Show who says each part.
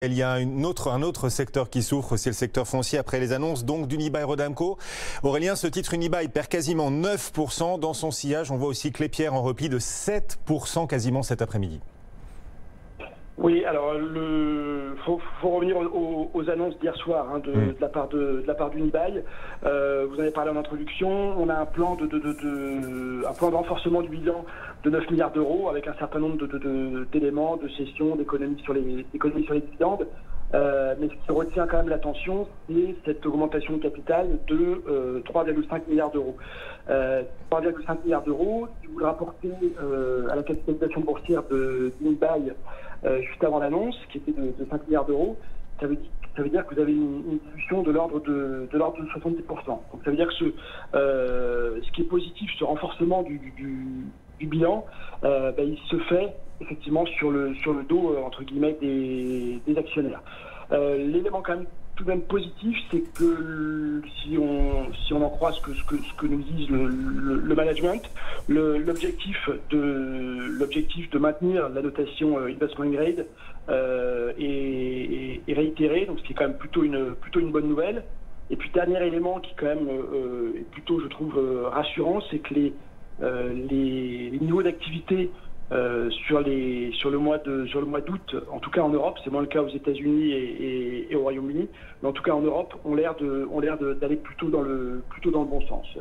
Speaker 1: Il y a un autre secteur qui souffre, c'est le secteur foncier après les annonces donc d'Unibail-Rodamco. Aurélien, ce titre Unibail perd quasiment 9% dans son sillage. On voit aussi Klépierre en repli de 7% quasiment cet après-midi.
Speaker 2: Oui, alors faut revenir aux annonces d'hier soir de la part d'Unibail. Vous en avez parlé en introduction. On a un plan un plan de renforcement du bilan de 9 milliards d'euros avec un certain nombre d'éléments, de cessions, d'économies sur les dividendes. Mais ce qui retient quand même l'attention, c'est cette augmentation de capital de 3,5 milliards d'euros. 3,5 milliards d'euros, si vous le rapportez à la capitalisation boursière d'Unibail juste avant l'annonce, qui était de 5 milliards d'euros, ça veut dire que vous avez une dilution de l'ordre de 70%. Donc ça veut dire que ce qui est positif, ce renforcement du bilan, il se fait effectivement sur le dos entre guillemets des actionnaires. L'élément quand même tout de même positif, c'est que si on en croit ce que nous disent le management, l'objectif de maintenir la notation investment grade est réitéré, donc ce qui est quand même plutôt une bonne nouvelle. Et puis dernier élément qui quand même est plutôt, je trouve, rassurant, c'est que les niveaux d'activité sur le mois d'août, en tout cas en Europe, c'est moins le cas aux États-Unis et au Royaume-Uni, mais en tout cas en Europe, ont l'air d'aller plutôt dans le bon sens.